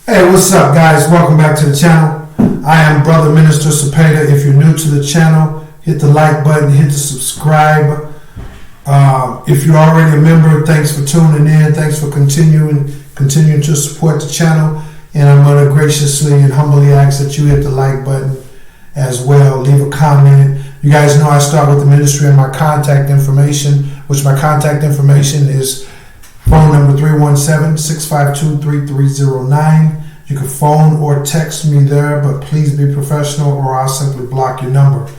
Hey, what's up, guys? Welcome back to the channel. I am Brother Minister Cepeda. If you're new to the channel, hit the like button, hit the subscribe. If you're already a member, thanks for tuning in. Thanks for continuing to support the channel. And I'm going to graciously and humbly ask that you hit the like button as well. Leave a comment. You guys know I start with the ministry and my contact information, which my contact information is phone number 317-652-3309. You can phone or text me there, but please be professional or I'll simply block your number.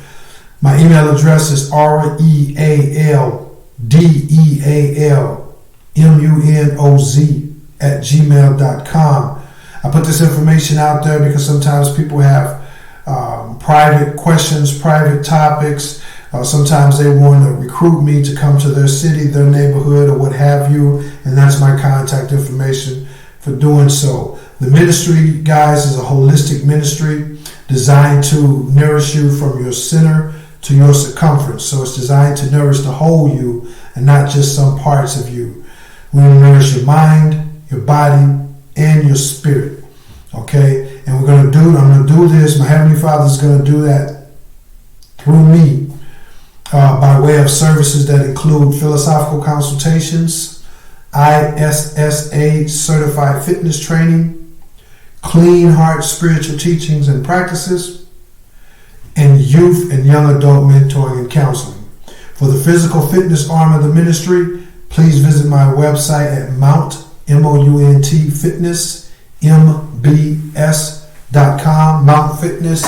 My email address is realdalmunoz@gmail.com. I put this information out there because sometimes people have private questions, private topics. Sometimes they want to recruit me to come to their city, their neighborhood, or what have you, and that's my contact information for doing so. The ministry, guys, is a holistic ministry designed to nourish you from your center to your circumference. So it's designed to nourish the whole you and not just some parts of you. We want to nourish your mind, your body, and your spirit. Okay? And I'm going to do this. My Heavenly Father is going to do that through me. By way of services that include philosophical consultations, ISSA certified fitness training, clean heart spiritual teachings and practices, and youth and young adult mentoring and counseling. For the physical fitness arm of the ministry, please visit my website at mountfitnessmbs.com, Mount Fitness,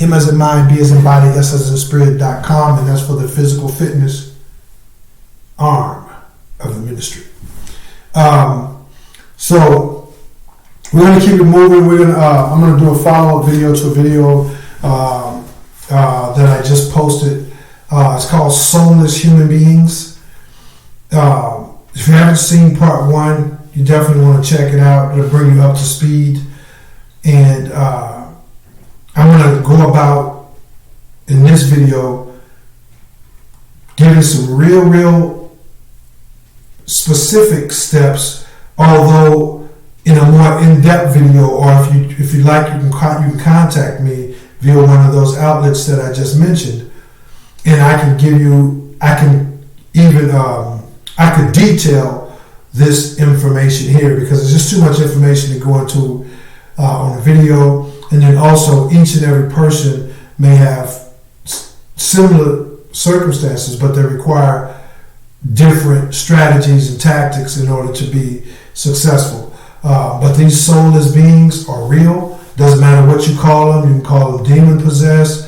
M as in mind, B as in body, S as in spirit.com, and that's for the physical fitness arm of the ministry. So we're going to keep it moving. I'm going to do a follow-up video to a video that I just posted. It's called Soulless Human Beings. If you haven't seen part one, you definitely want to check it out. It'll bring you up to speed. And I'm going to go about, in this video, giving some real specific steps, although in a more in-depth video, or if you like, you can contact me via one of those outlets that I just mentioned, and I could detail this information here because it's just too much information to go into on a video. And then also each and every person may have similar circumstances, but they require different strategies and tactics in order to be successful. But these soulless beings are real. Doesn't matter what you call them. You can call them demon possessed.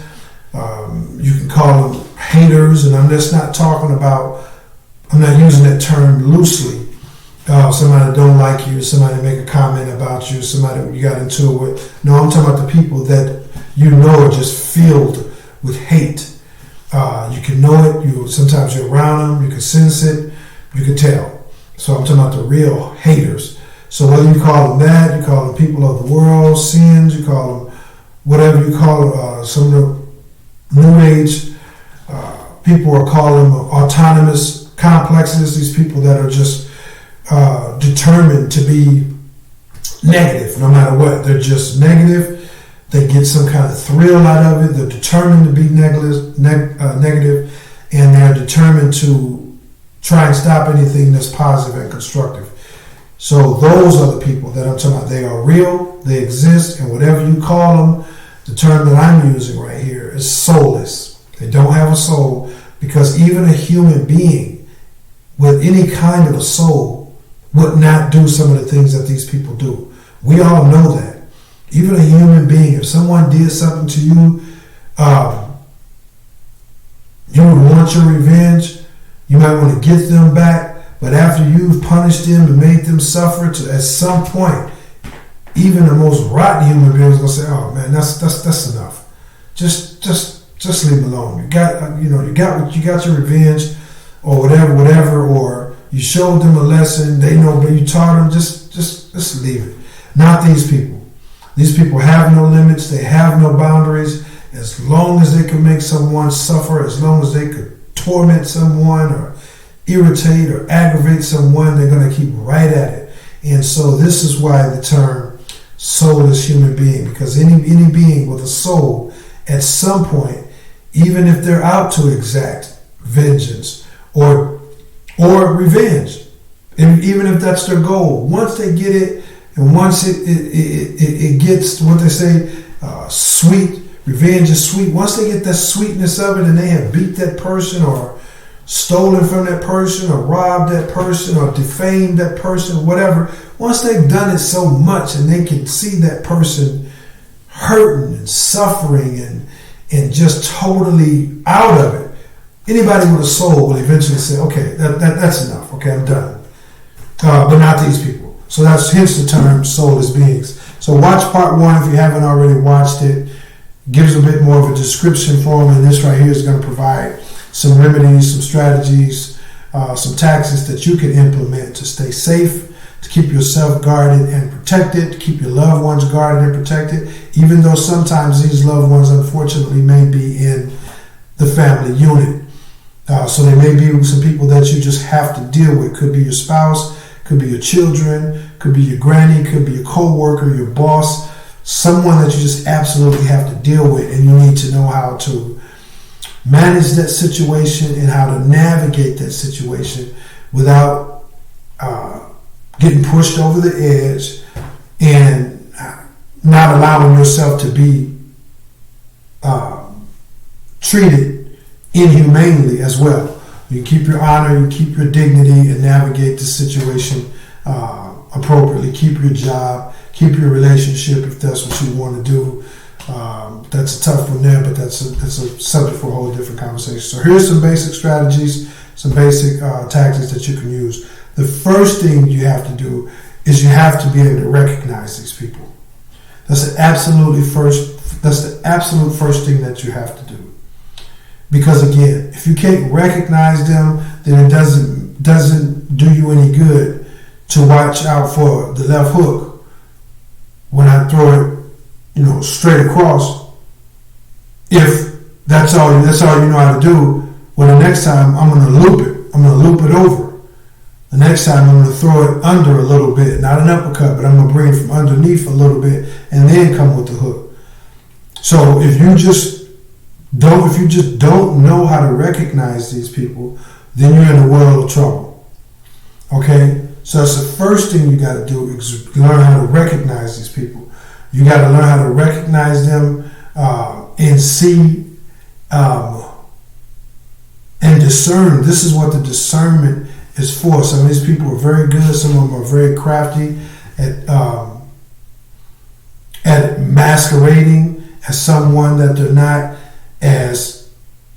You can call them haters. And I'm just not I'm not using that term loosely. Somebody don't like you, somebody make a comment about you, somebody you got into it with. No, I'm talking about the people that you know are just filled with hate. You can know it. Sometimes you're around them. You can sense it. You can tell. So I'm talking about the real haters. So whether you call them that, you call them people of the world, sins, you call them whatever you call some of the New Age people are calling them autonomous complexes. These people that are just determined to be negative no matter what. They're just negative. They get some kind of thrill out of it. They're determined to be negative, and they're determined to try and stop anything that's positive and constructive. So those are the people that I'm talking about. They are real, they exist, and whatever you call them, the term that I'm using right here is soulless. They don't have a soul, because even a human being with any kind of a soul would not do some of the things that these people do. We all know that. Even a human being, if someone did something to you, you would want your revenge. You might want to get them back. But after you've punished them and made them suffer, at some point, even the most rotten human being is going to say, "Oh man, that's enough. Just leave them alone. You got your revenge, or whatever, or you showed them a lesson. They know, but you taught them. Just leave it." Not these people. These people have no limits. They have no boundaries. As long as they can make someone suffer, as long as they could torment someone or irritate or aggravate someone, they're going to keep right at it. And so this is why the term soulless human being, because any being with a soul, at some point, even if they're out to exact vengeance or revenge, and even if that's their goal, once they get it, and once it gets what they say, sweet, revenge is sweet. Once they get that sweetness of it, and they have beat that person or stolen from that person or robbed that person or defamed that person, whatever, once they've done it so much and they can see that person hurting and suffering and just totally out of it, anybody with a soul will eventually say, okay, that's enough. Okay, I'm done. But not these people. So that's hence the term soulless beings. So watch part 1 if you haven't already watched it. Gives a bit more of a description for them, and this right here is going to provide some remedies, some strategies, some tactics that you can implement to stay safe, to keep yourself guarded and protected, to keep your loved ones guarded and protected, even though sometimes these loved ones unfortunately may be in the family unit. So there may be some people that you just have to deal with. Could be your spouse, could be your children, could be your granny, could be your co-worker, your boss, someone that you just absolutely have to deal with, and you need to know how to manage that situation and how to navigate that situation without getting pushed over the edge and not allowing yourself to be treated inhumanely as well. You keep your honor, you keep your dignity, and navigate the situation appropriately. Keep your job, keep your relationship if that's what you want to do. That's a tough one there, but that's a subject for a whole different conversation. So here's some basic strategies, some basic tactics that you can use. The first thing you have to do is you have to be able to recognize these people. That's the absolute first thing that you have to do. Because again, if you can't recognize them, then it doesn't do you any good to watch out for the left hook when I throw it, straight across. If that's all you know how to do, well, the next time I'm going to loop it. I'm going to loop it over. The next time I'm going to throw it under a little bit, not an uppercut, but I'm going to bring it from underneath a little bit and then come with the hook. So if you just don't know how to recognize these people, then you're in a world of trouble. Okay? So that's the first thing you got to do, is learn how to recognize these people. You got to learn how to recognize them and see and discern. This is what the discernment is for. Some of these people are very good. Some of them are very crafty at masquerading as someone that they're not, as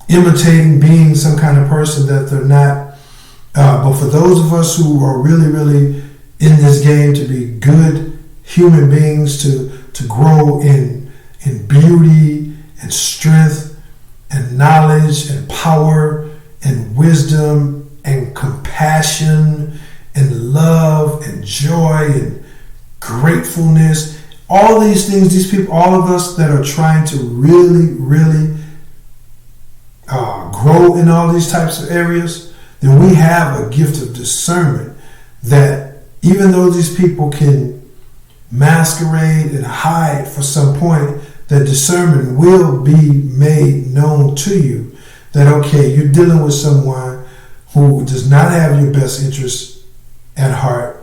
imitating being some kind of person that they're not. But for those of us who are really, really in this game to be good human beings, to grow in beauty and strength and knowledge and power and wisdom and compassion and love and joy and gratefulness, all these things, these people, all of us that are trying to really, really grow in all these types of areas, then we have a gift of discernment that even though these people can masquerade and hide for some point, that discernment will be made known to you that, okay, you're dealing with someone who does not have your best interests at heart.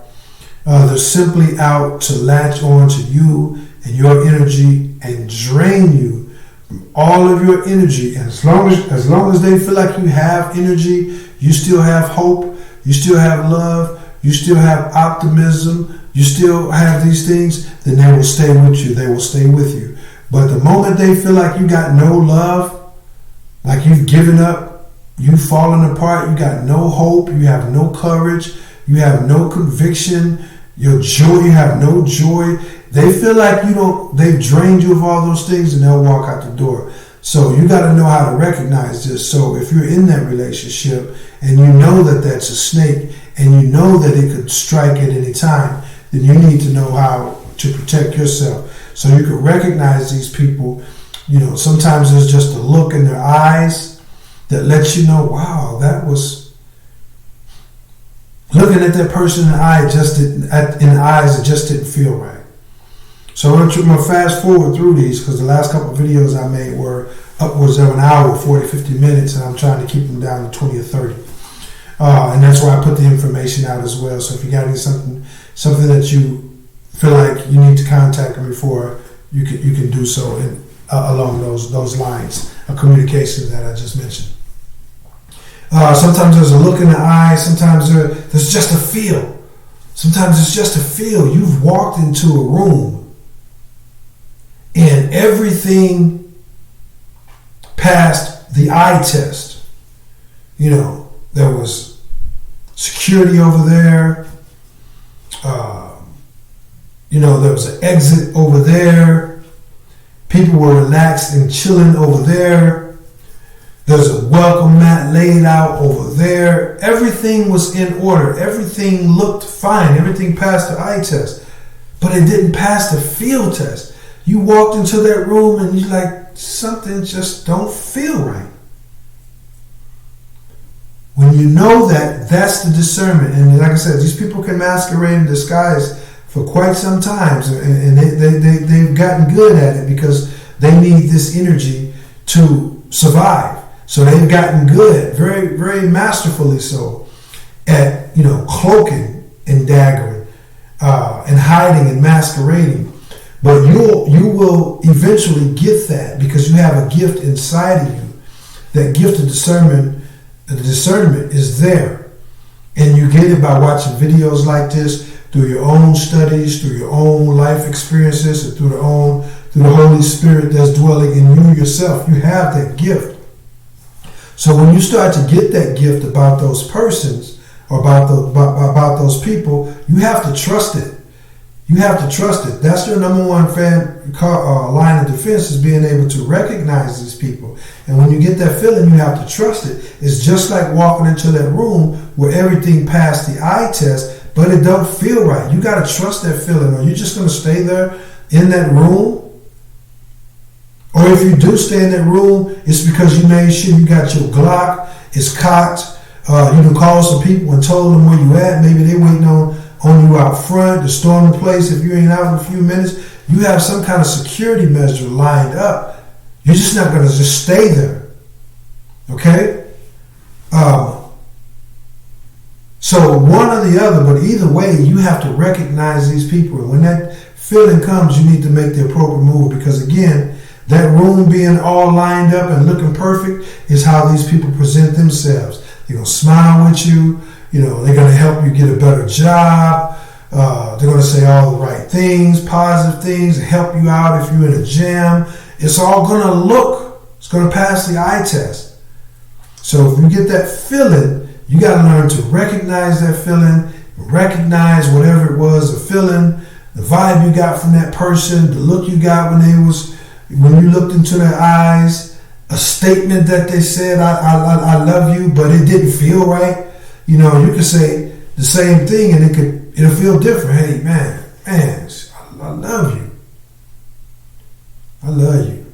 They're simply out to latch on to you and your energy and drain you from all of your energy. And as long as they feel like you have energy, you still have hope, you still have love, you still have optimism, you still have these things, then they will stay with you. They will stay with you. But the moment they feel like you got no love, like you've given up, you've fallen apart, you got no hope, you have no courage, you have no conviction, your joy, you have no joy. They feel like they've drained you of all those things, and they'll walk out the door. So you got to know how to recognize this. So if you're in that relationship and you know that that's a snake and you know that it could strike at any time, then you need to know how to protect yourself. So you can recognize these people. Sometimes there's just a look in their eyes that lets you know, wow, that was looking at that person in the eye, in the eyes, it just didn't feel right. So I'm going to fast forward through these because the last couple of videos I made were upwards of an hour, 40, 50 minutes, and I'm trying to keep them down to 20 or 30. And that's why I put the information out as well. So if you got something that you feel like you need to contact me for, you can do so along those lines of communication that I just mentioned. Sometimes there's a look in the eye. Sometimes there's just a feel. Sometimes it's just a feel. You've walked into a room and everything passed the eye test. You know, there was security over there. There was an exit over there. People were relaxed and chilling over there. There's a welcome mat laid out over there. Everything was in order. Everything looked fine. Everything passed the eye test. But it didn't pass the feel test. You walked into that room and you're like, something just don't feel right. When you know that, that's the discernment. And like I said, these people can masquerade in disguise for quite some time. And they've gotten good at it because they need this energy to survive. So they've gotten good, very, very masterfully so, at cloaking and daggering and hiding and masquerading. But you will eventually get that because you have a gift inside of you. That gift of discernment, the discernment is there, and you get it by watching videos like this, through your own studies, through your own life experiences, and through the Holy Spirit that's dwelling in you yourself. You have that gift. So when you start to get that gift about those persons or about those people, you have to trust it. You have to trust it. That's your number one line of defense, is being able to recognize these people. And when you get that feeling, you have to trust it. It's just like walking into that room where everything passed the eye test, but it don't feel right. You got to trust that feeling. Are you just going to stay there in that room? Or if you do stay in that room, it's because you made sure you got your Glock, it's cocked. You can call some people and told them where you at. Maybe they waiting on you out front to storm the place. If you ain't out in a few minutes, you have some kind of security measure lined up. You're just not going to just stay there. Okay? So one or the other, but either way, you have to recognize these people. And when that feeling comes, you need to make the appropriate move, because again, that room being all lined up and looking perfect is how these people present themselves. They're going to smile with you. They're going to help you get a better job. They're going to say all the right things, positive things, help you out if you're in a jam. It's all going to it's going to pass the eye test. So if you get that feeling, you got to learn to recognize that feeling, recognize whatever it was, the feeling, the vibe you got from that person, the look you got when you looked into their eyes, a statement that they said, I love you, but it didn't feel right. You can say the same thing and it'll feel different. Hey, man, I love you. I love you.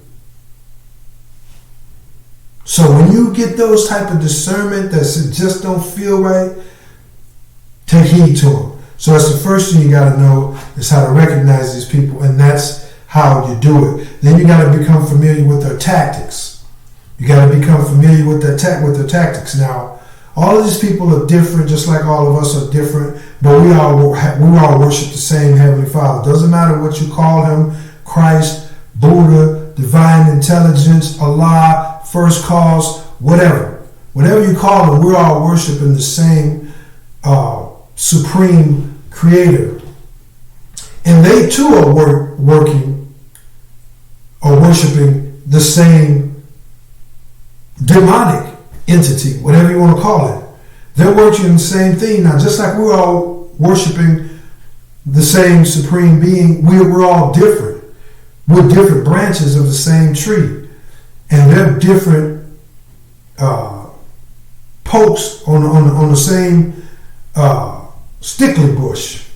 So when you get those type of discernment that just don't feel right, take heed to them. So that's the first thing you got to know, is how to recognize these people, and that's how you do it. Then you got to become familiar with their tactics. You got to become familiar with their tactics. Now, all of these people are different, just like all of us are different, but we all worship the same Heavenly Father. Doesn't matter what you call him, Christ, Buddha, divine intelligence, Allah, first cause, whatever. Whatever you call him, we're all worshiping the same supreme creator. And they too are working or worshiping the same demonic entity, whatever you want to call it. They're worshiping the same thing. Now, just like we're all worshiping the same supreme being, we're all different. We're different branches of the same tree. And they're different pokes on the same stickly bush.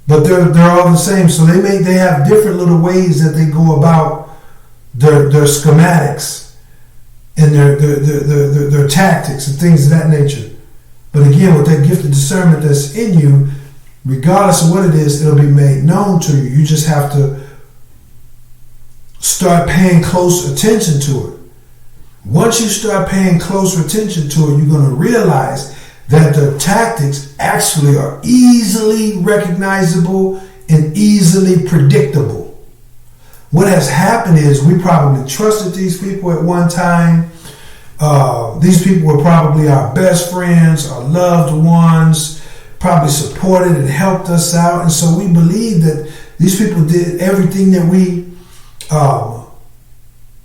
But they're all the same. So they have different little ways that they go about their schematics and their tactics and things of that nature. But again, with that gift of discernment that's in you, regardless of what it is, it'll be made known to you. You just have to start paying close attention to it. Once you start paying closer attention to it, you're going to realize that the tactics actually are easily recognizable and easily predictable. What has happened is we probably trusted these people at one time. These people were probably our best friends, our loved ones, probably supported and helped us out. And so we believe that these people did everything that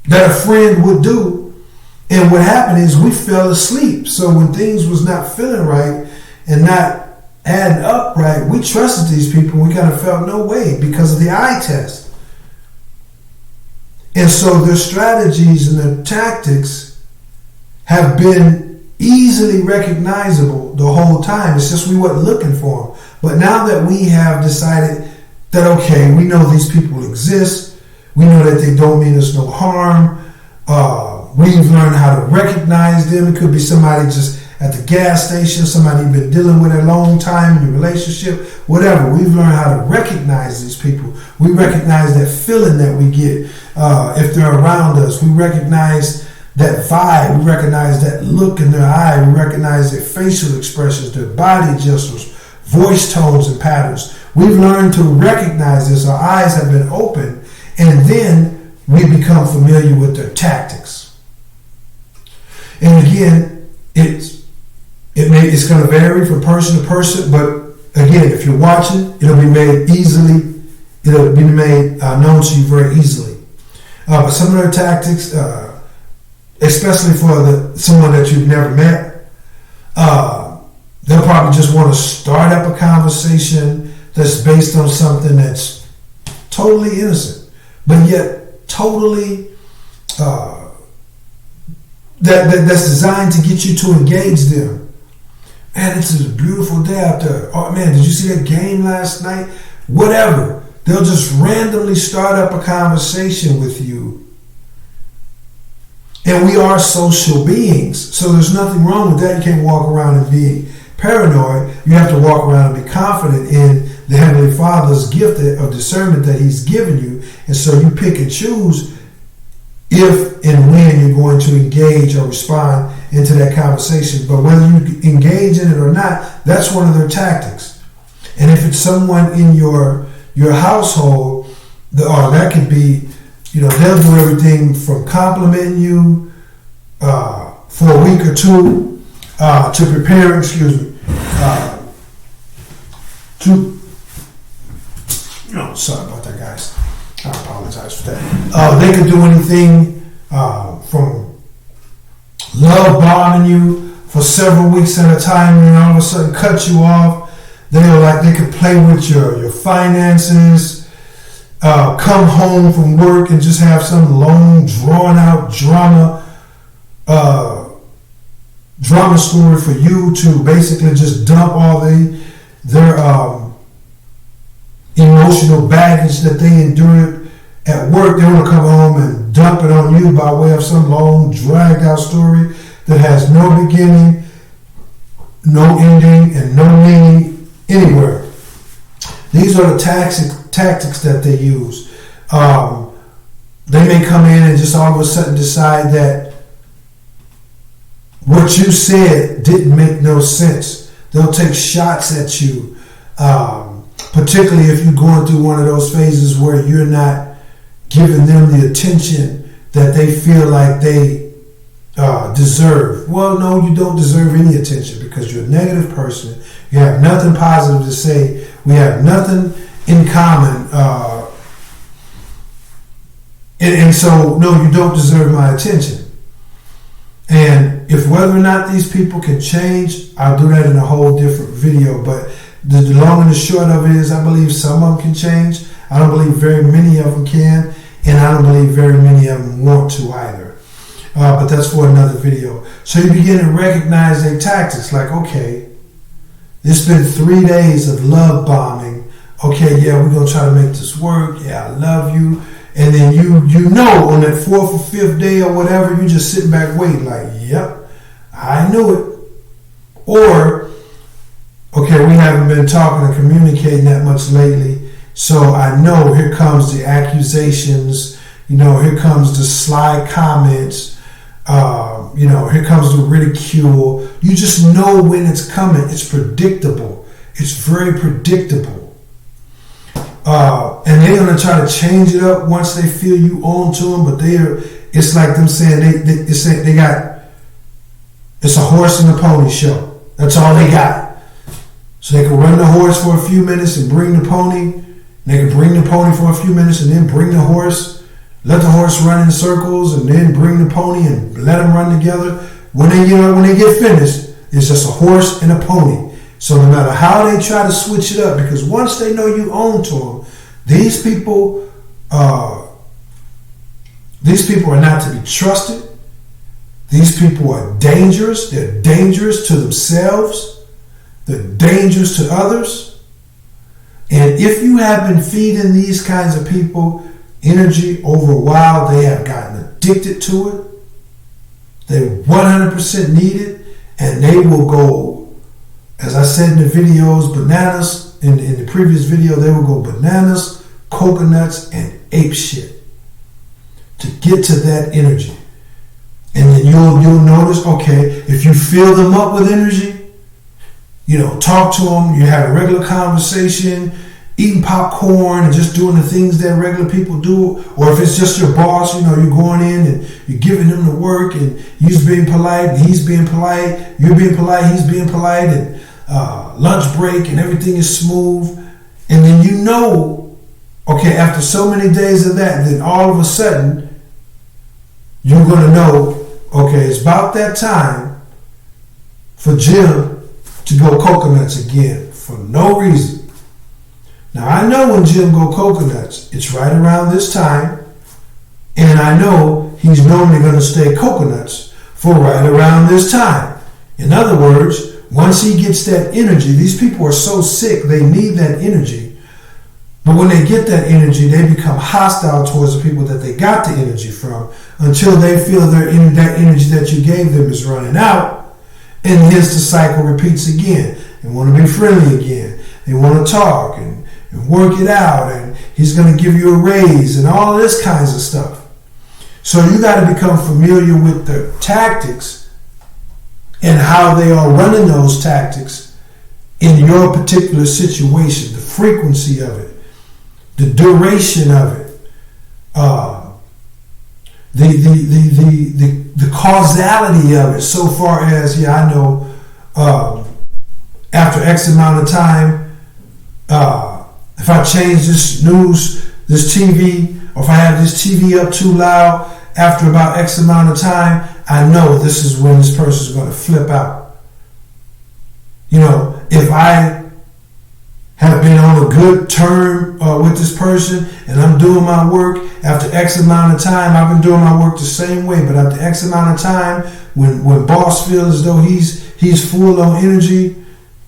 that a friend would do. And what happened is we fell asleep. So when things was not feeling right and not adding up right, we trusted these people. We kind of felt no way because of the eye test. And so their strategies and their tactics have been easily recognizable the whole time. It's just we weren't looking for them. But now that we have decided that, okay, we know these people exist, we know that they don't mean us no harm, we've learned how to recognize them. It could be somebody just at the gas station, somebody you've been dealing with a long time in your relationship, whatever. We've learned how to recognize these people. We recognize that feeling that we get if they're around us. We recognize that vibe. We recognize that look in their eye. We recognize their facial expressions, their body gestures, voice tones and patterns. We've learned to recognize this. Our eyes have been opened, and then we become familiar with their tactics. And again, it's going to vary from person to person, but again, if you're watching, it'll be made known to you very easily. But some of their tactics, especially for someone that you've never met, they'll probably just want to start up a conversation that's based on something that's totally innocent, but yet totally that's designed to get you to engage them. Man, it's a beautiful day out there. Oh man, did you see that game last night? Whatever. They'll just randomly start up a conversation with you. And we are social beings, so there's nothing wrong with that. You can't walk around and be paranoid. You have to walk around and be confident in the Heavenly Father's gift of discernment that He's given you. And so you pick and choose if and when you're going to engage or respond into that conversation. But whether you engage in it or not, that's one of their tactics. And if it's someone in your household, that could be, they'll do everything from complimenting you for a week or two to prepare, sorry about that, guys. I apologize for that. They could do anything from love bombing you for several weeks at a time, and then all of a sudden cut you off. They could play with your finances, come home from work and just have some long, drawn out drama story for you to basically just dump all their emotional baggage that they endured at work. They want to come home and dump it on you by way of some long, dragged out story that has no beginning, no ending, and no meaning anywhere. These are the tactics that they use. They may come in and just all of a sudden decide that what you said didn't make no sense. They'll take shots at you. Particularly if you're going through one of those phases where you're not giving them the attention that they feel like they deserve. Well, no, you don't deserve any attention because you're a negative person. You have nothing positive to say. We have nothing in common. And so, no, you don't deserve my attention. And if whether or not these people can change, I'll do that in a whole different video. But the long and the short of it is, I believe some of them can change. I don't believe very many of them can, and I don't believe very many of them want to either. But that's for another video. So you begin to recognize their tactics. Like, okay, it's been 3 days of love bombing. Okay, yeah, we're gonna try to make this work. Yeah, I love you. And then you know on that 4th or 5th day or whatever, you just sitting back waiting like, yep, I knew it. Or Okay, we haven't been talking or communicating that much lately, so I know here comes the accusations, here comes the sly comments, here comes the ridicule. You just know when it's coming. It's predictable. It's very predictable. And they're going to try to change it up once they feel you own to them, but it's like them saying it's a horse and a pony show. That's all they got. So they can run the horse for a few minutes and bring the pony. They can bring the pony for a few minutes and then bring the horse. Let the horse run in circles and then bring the pony and let them run together. When they get finished, it's just a horse and a pony. So no matter how they try to switch it up, because once they know you own to them, these people are not to be trusted. These people are dangerous. They're dangerous to themselves. They're dangerous to others. And if you have been feeding these kinds of people energy over a while, they have gotten addicted to it. They 100% need it, and they will go, as I said in the videos, bananas. In the previous video, they will go bananas, coconuts, and ape shit to get to that energy. And then you'll notice, okay, if you fill them up with energy, talk to them, you have a regular conversation, eating popcorn and just doing the things that regular people do, or if it's just your boss, you're going in and you're giving him the work and you're being polite and he's being polite, you're being polite, he's being polite, and lunch break and everything is smooth. And then okay, after so many days of that, then all of a sudden you're going to know, okay, it's about that time for Jim to go coconuts again for no reason. Now I know when Jim go coconuts, it's right around this time, and I know he's normally going to stay coconuts for right around this time. In other words, once he gets that energy, these people are so sick, they need that energy. But when they get that energy, they become hostile towards the people that they got the energy from until they feel that energy that you gave them is running out. And hence the cycle repeats again. They want to be friendly again. They want to talk and work it out. And he's going to give you a raise and all of this kinds of stuff. So you got to become familiar with the tactics and how they are running those tactics in your particular situation, the frequency of it, the duration of it, the causality of it, so far as, I know after X amount of time, if I change this TV, or if I have this TV up too loud, after about X amount of time, I know this is when this person is going to flip out. If I have been on a good term with this person and I'm doing my work, after X amount of time, I've been doing my work the same way, but after X amount of time, when boss feels as though he's full on energy,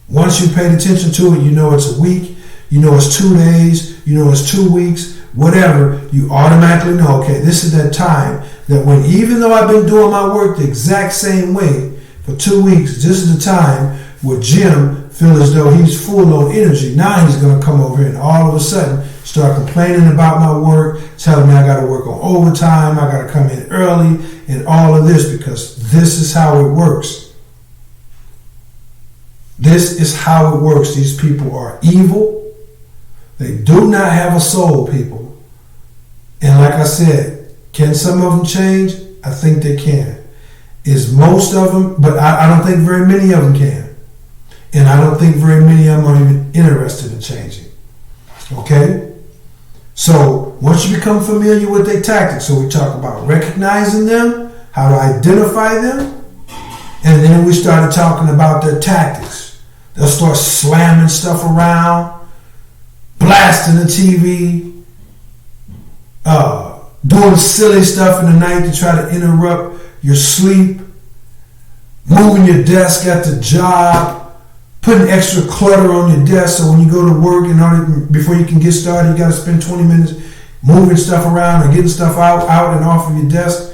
once you paid attention to it, it's a week, it's 2 days, it's 2 weeks, whatever, you automatically know, okay, this is that time that when, even though I've been doing my work the exact same way for 2 weeks, this is the time where Jim feels as though he's full on energy. Now he's going to come over here and all of a sudden start complaining about my work, telling me I got to work on overtime, I got to come in early, and all of this, because this is how it works. This is how it works. These people are evil. They do not have a soul, people. And like I said, can some of them change? I think they can. Is most of them, but I don't think very many of them can. And I don't think very many of them are even interested in changing. Okay? So once you become familiar with their tactics, so we talk about recognizing them, how to identify them, and then we started talking about their tactics. They'll start slamming stuff around, blasting the TV, doing silly stuff in the night to try to interrupt your sleep, moving your desk at the job, putting extra clutter on your desk so when you go to work and before you can get started, you got to spend 20 minutes moving stuff around and getting stuff out and off of your desk.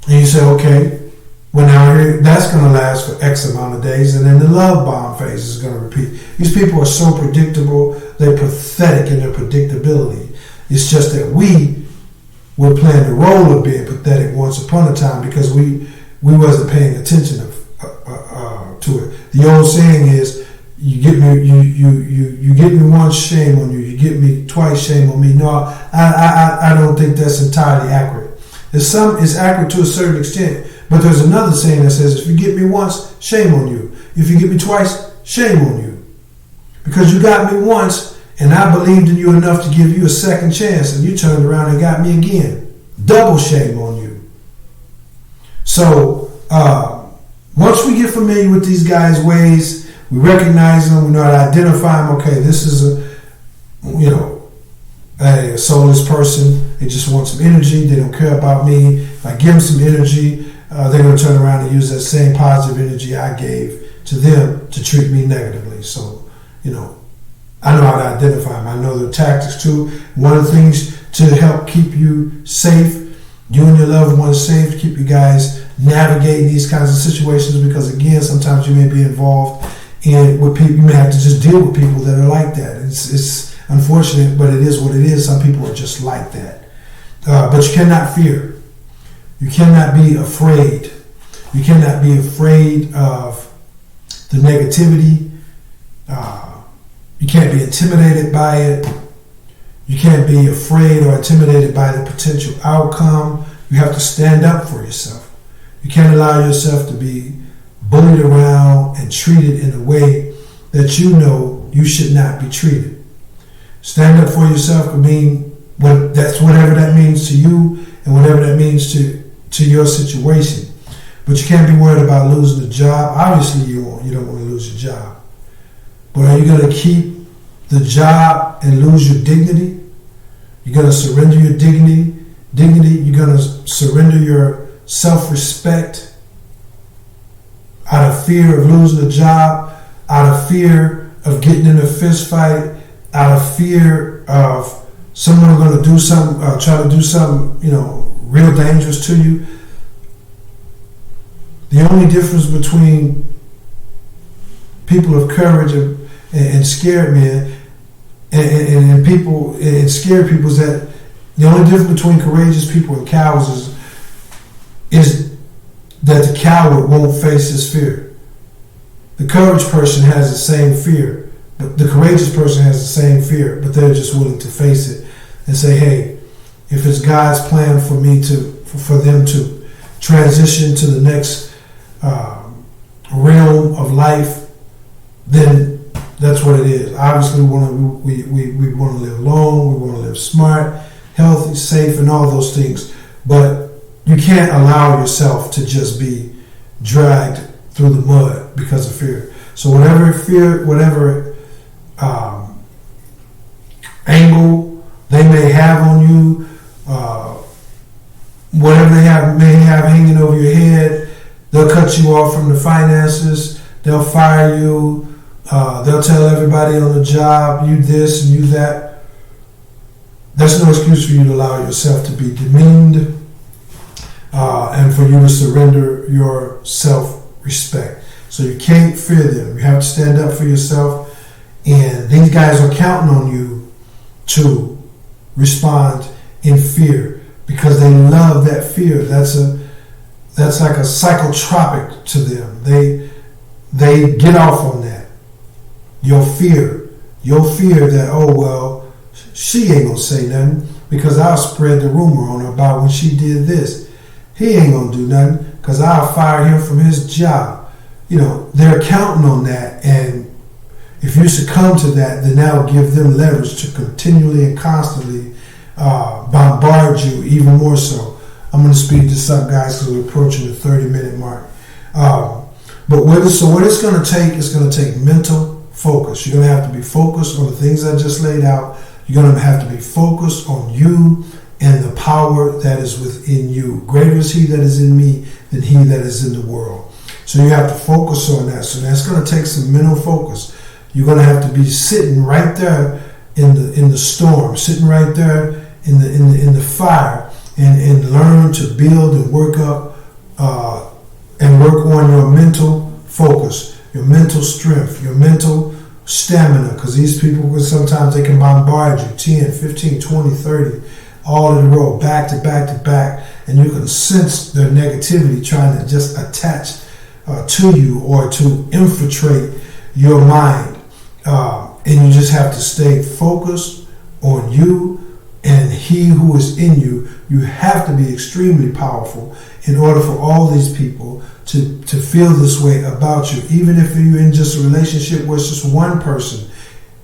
And you say, okay, Well, now that's going to last for X amount of days, and then the love bomb phase is going to repeat. These people are so predictable; they're pathetic in their predictability. It's just that we were playing the role of being pathetic once upon a time because we wasn't paying attention to it. The old saying is, "You get me, you get me once, shame on you. You get me twice, shame on me." No, I don't think that's entirely accurate. It's accurate to a certain extent. But there's another saying that says, if you get me once, shame on you. If you get me twice, shame on you. Because you got me once, and I believed in you enough to give you a second chance, and you turned around and got me again. Double shame on you. So, once we get familiar with these guys' ways, we recognize them, we know how to identify them. Okay, this is a soulless person. They just want some energy. They don't care about me. If I give them some energy, they're going to turn around and use that same positive energy I gave to them to treat me negatively. So, I know how to identify them. I know their tactics too. One of the things to help keep you safe, you and your loved ones safe, keep you guys navigating these kinds of situations, because again, sometimes you may be involved with people. You may have to just deal with people that are like that. It's unfortunate, but it is what it is. Some people are just like that. But you cannot fear. You cannot be afraid. You cannot be afraid of the negativity. You can't be intimidated by it. You can't be afraid or intimidated by the potential outcome. You have to stand up for yourself. You can't allow yourself to be bullied around and treated in a way that you know you should not be treated. Stand up for yourself could mean whatever that means to you and whatever that means to your situation. But you can't be worried about losing the job. Obviously you don't want to lose your job. But are you going to keep the job and lose your dignity? You're going to surrender your dignity. You're going to surrender your self-respect out of fear of losing the job, out of fear of getting in a fist fight, out of fear of someone going to do something, try to do something, real dangerous to you. The only difference between people of courage and scared men and people and scared people is that the only difference between courageous people and cowards is that the coward won't face his fear. The courage person has the same fear, but the courageous person has the same fear, but they're just willing to face it and say, hey, if it's God's plan for me for them to transition to the next realm of life, then that's what it is. Obviously, we want to live long, we want to live smart, healthy, safe, and all those things. But you can't allow yourself to just be dragged through the mud because of fear. So whatever angle they may have on you, whatever they may have hanging over your head, they'll cut you off from the finances, they'll fire you, they'll tell everybody on the job, you this and you that. That's no excuse for you to allow yourself to be demeaned and for you to surrender your self-respect. So you can't fear them. You have to stand up for yourself, and these guys are counting on you to respond in fear because they love that fear. That's like a psychotropic to them. They get off on that. Your fear that, oh well, she ain't gonna say nothing because I'll spread the rumor on her about when she did this. He ain't gonna do nothing because I'll fire him from his job. They're counting on that, and if you succumb to that, then that'll give them leverage to continually and constantly bombard you even more so. I'm going to speed this up, guys, because we're approaching the 30-minute mark. But what it's going to take is going to take mental focus. You're going to have to be focused on the things I just laid out. You're going to have to be focused on you and the power that is within you. Greater is he that is in me than he that is in the world. So you have to focus on that. So that's going to take some mental focus. You're going to have to be sitting right there in the storm, sitting right there in the fire, and learn to build and work up and work on your mental focus, your mental strength, your mental stamina, because these people, sometimes they can bombard you 10, 15, 20, 30, all in a row, back to back to back, and you can sense their negativity trying to just attach to you or to infiltrate your mind. And you just have to stay focused on you and He who is in you. You have to be extremely powerful in order for all these people to feel this way about you. Even if you're in just a relationship where it's just one person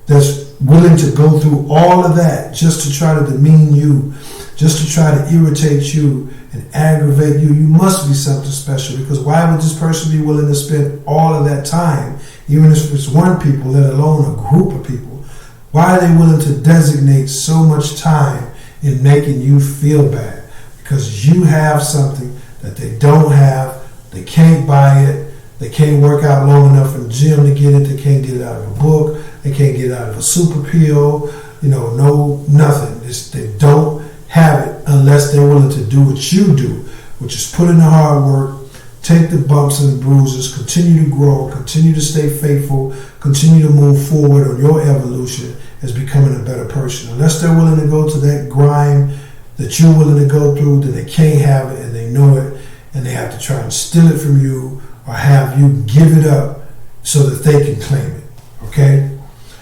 that's willing to go through all of that just to try to demean you, just to try to irritate you and aggravate you, you must be something special. Because why would this person be willing to spend all of that time, even if it's one people, let alone a group of people? Why are they willing to designate so much time in making you feel bad? Because you have something that they don't have. They can't buy it. They can't work out long enough in the gym to get it. They can't get it out of a book. They can't get it out of a super pill. No, nothing. They don't have it unless they're willing to do what you do, which is put in the hard work, take the bumps and the bruises, continue to grow, continue to stay faithful, continue to move forward on your evolution as becoming a better person. Unless they're willing to go to that grind that you're willing to go through, then they can't have it, and they know it, and they have to try and steal it from you or have you give it up so that they can claim it. Okay?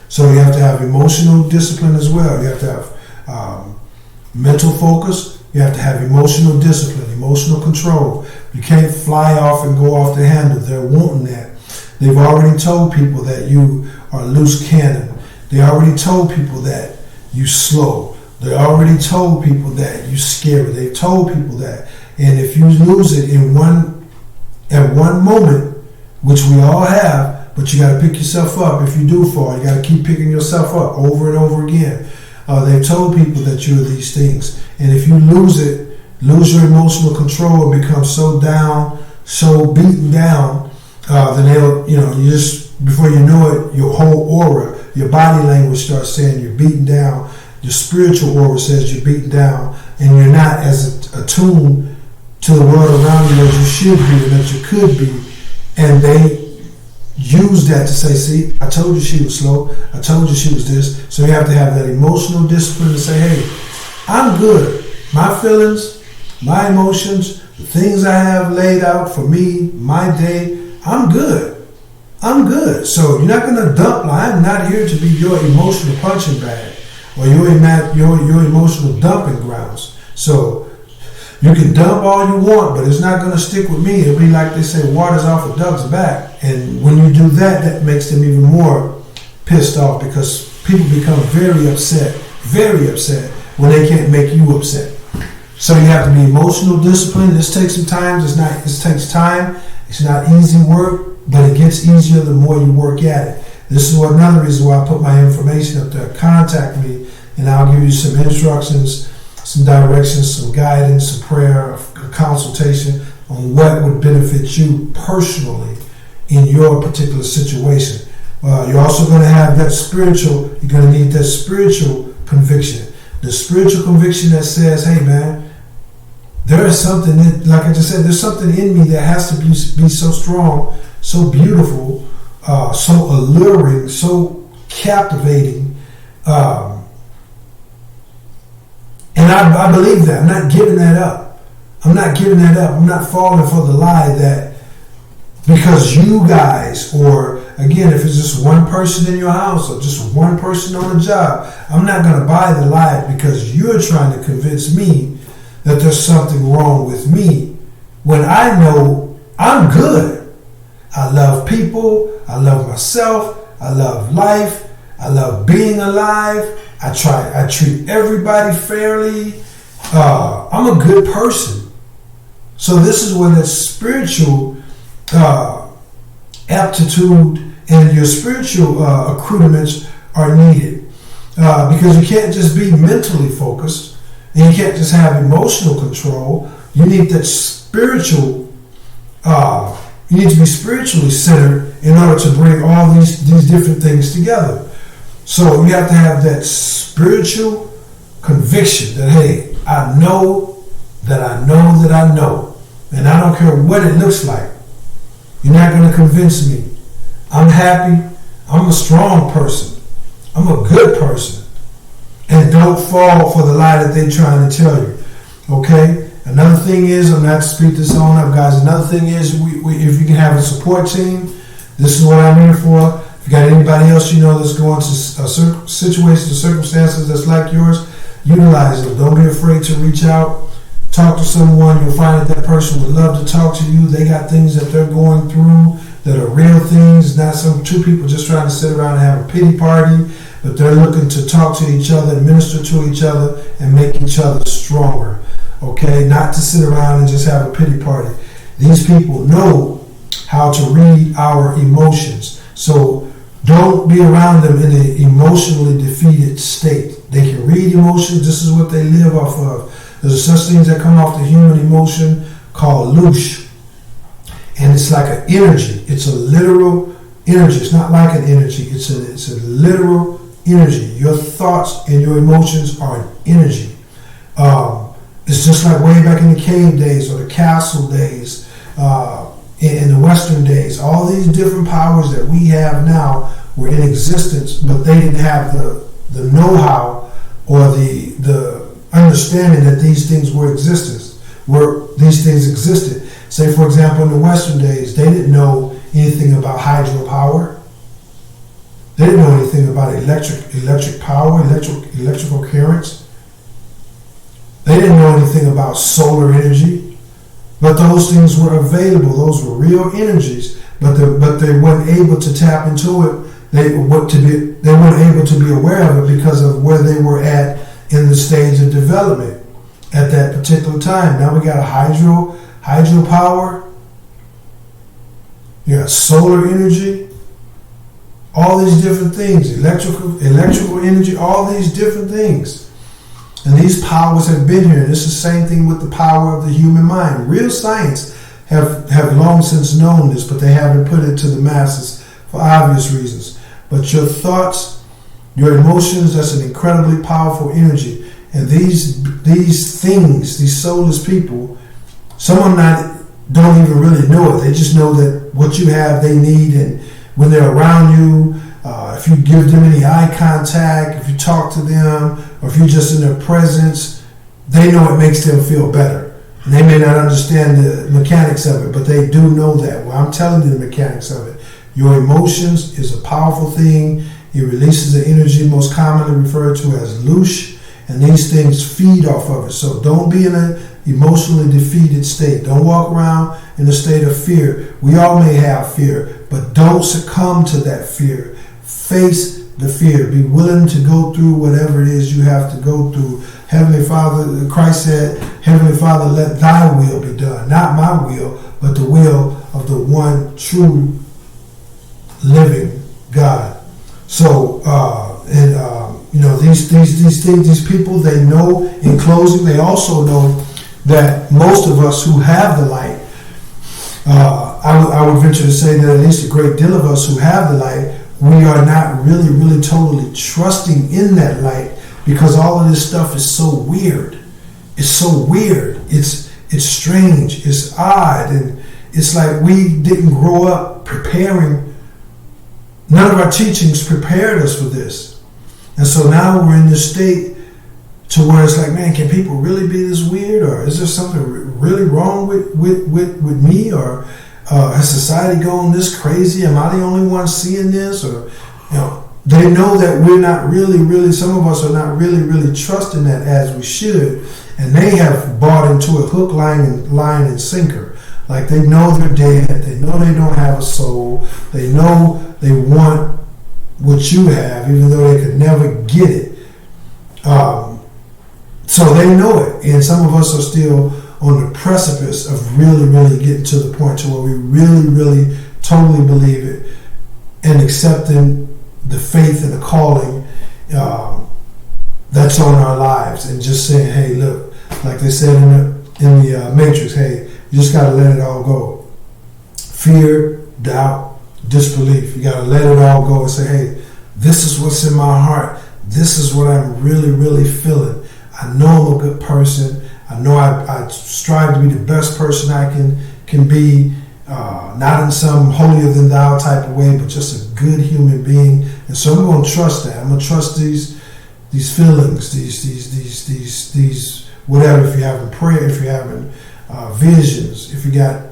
So you have to have emotional discipline as well. You have to have mental focus. You have to have emotional discipline, emotional control. You can't fly off and go off the handle. They're wanting that. They've already told people that you are loose cannon. They already told people that you slow. They already told people that you scary. They've told people that. And if you lose it at one moment, which we all have, but you got to pick yourself up. If you do fall, you got to keep picking yourself up over and over again. They've told people that you're these things. And if you lose your emotional control and become so down, so beaten down, then they'll, you just, before you know it, your whole aura, your body language starts saying you're beaten down. Your spiritual aura says you're beaten down, and you're not as attuned to the world around you as you should be and that you could be. And they use that to say, see, I told you she was slow. I told you she was this. So you have to have that emotional discipline to say, hey, I'm good. My feelings, my emotions, the things I have laid out for me, my day, I'm good. I'm good. So you're not going to dump. I'm not here to be your emotional punching bag or your emotional dumping grounds. So you can dump all you want, but it's not going to stick with me. It'll be like they say, water's off a duck's back. And when you do that, that makes them even more pissed off, because people become very upset when they can't make you upset. So you have to be emotional discipline. This takes some time. This takes time. It's not easy work, but it gets easier the more you work at it. This is another reason why I put my information up there. Contact me, and I'll give you some instructions, some directions, some guidance, some prayer, a consultation on what would benefit you personally in your particular situation. You're also going to have that you're going to need that spiritual conviction. The spiritual conviction that says, hey man, there is something, like I just said, there's something in me that has to be so strong, so beautiful, so alluring, so captivating. And I believe that. I'm not giving that up. I'm not falling for the lie that because you guys, or again, if it's just one person in your house or just one person on a job, I'm not going to buy the lie because you're trying to convince me that there's something wrong with me when I know I'm good. I love people. I love myself. I love life. I love being alive. I treat everybody fairly. I'm a good person. So this is where that spiritual aptitude and your spiritual accoutrements are needed, because you can't just be mentally focused and you can't just have emotional control. You need that spiritual. You need to be spiritually centered in order to bring all these different things together. So you have to have that spiritual conviction that, hey, I know that I know that I know. And I don't care what it looks like. You're not going to convince me. I'm happy. I'm a strong person. I'm a good person. And don't fall for the lie that they're trying to tell you. Okay? Another thing is, I'm not to speak this on up, guys. Another thing is, if you can have a support team, this is what I'm here for. If you got anybody else you know that's going to situations or circumstances that's like yours, utilize them. Don't be afraid to reach out. Talk to someone. You'll find that person would love to talk to you. They got things that they're going through that are real things, not some two people just trying to sit around and have a pity party, but they're looking to talk to each other, minister to each other, and make each other stronger. Okay? Not to sit around and just have a pity party. These people know how to read our emotions. So don't be around them in an emotionally defeated state. They can read emotions. This is what they live off of. There's such things that come off the human emotion called loosh. And it's like an energy. It's a literal energy. It's not like an energy. It's a literal energy. Your thoughts and your emotions are an energy. It's just like way back in the cave days or the castle days, in the Western days. All these different powers that we have now were in existence, but they didn't have the know-how or the understanding that these things these things existed. Say, for example, in the Western days, they didn't know anything about hydropower. They didn't know anything about electric power, electrical currents. They didn't know anything about solar energy. But those things were available. Those were real energies. But they weren't able to tap into it. They weren't able to be aware of it because of where they were at in the stage of development at that particular time. Now we got hydropower. You got solar energy. All these different things. Electrical energy. All these different things. And these powers have been here. And it's the same thing with the power of the human mind. Real science have long since known this, but they haven't put it to the masses for obvious reasons. But your thoughts, your emotions, that's an incredibly powerful energy. And these things, these soulless people, some of them don't even really know it. They just know that what you have, they need. And when they're around you, if you give them any eye contact, if you talk to them, or if you're just in their presence, they know it makes them feel better. And they may not understand the mechanics of it, but they do know that. Well, I'm telling you the mechanics of it. Your emotions is a powerful thing. It releases the energy most commonly referred to as loosh, and these things feed off of it. So don't be in an emotionally defeated state. Don't walk around in a state of fear. We all may have fear, but don't succumb to that fear. Face the fear. Be willing to go through whatever it is you have to go through. Heavenly Father, Christ said, Heavenly Father, let thy will be done. Not my will, but the will of the one true living God. So, these people, they know, in closing, they also know that most of us who have the light, I would venture to say that at least a great deal of us who have the light, we are not really totally trusting in that light, because all of this stuff is so weird. It's so weird. It's strange. It's odd. And it's like we didn't grow up preparing. None of our teachings prepared us for this. And so now we're in this state to where it's like, man, can people really be this weird? Or is there something really wrong with me? Or has society gone this crazy? Am I the only one seeing this? Or, they know that we're not really, some of us are not really trusting that as we should. And they have bought into it hook, line, and sinker. Like they know they're dead. They know they don't have a soul. They know they want what you have, even though they could never get it. So they know it. And some of us are still on the precipice of really getting to the point to where we really totally believe it and accepting the faith and the calling that's on our lives, and just saying, hey, look, like they said in the Matrix, hey, you just got to let it all go. Fear, doubt, disbelief. You got to let it all go and say, hey, this is what's in my heart. This is what I'm really feeling. I know I'm a good person. I know I strive to be the best person I can be. not in some holier than thou type of way, but just a good human being. And so I'm going to trust that. I'm going to trust these feelings, these whatever. If you're having prayer, if you're having visions, if you got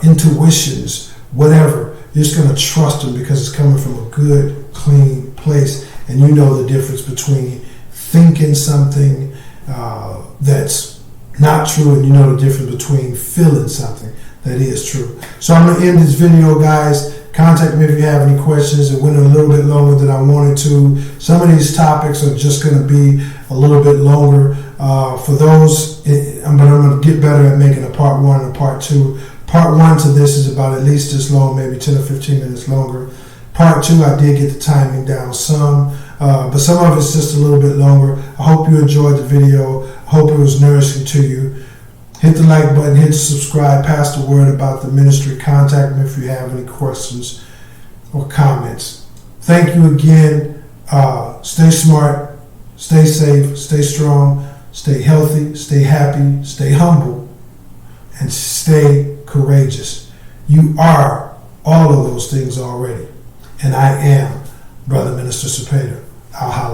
intuitions, whatever, you're just going to trust them because it's coming from a good, clean place. And you know the difference between thinking something that's not true, and you know the difference between feeling something that is true. So I'm going to end this video, guys. Contact me if you have any questions. It went a little bit longer than I wanted to. Some of these topics are just going to be a little bit longer. For those, but I'm going to get better at making a part 1 and a part 2. Part 1 to this is about at least this long, maybe 10 or 15 minutes longer. Part 2, I did get the timing down some, but some of it's just a little bit longer. I hope you enjoyed the video. I hope it was nourishing to you. Hit the like button, hit subscribe, pass the word about the ministry. Contact me if you have any questions or comments. Thank you again. Stay smart, stay safe, stay strong, stay healthy, stay happy, stay humble, and stay courageous. You are all of those things already. And I am Brother Minister Cepeda. I'll holler.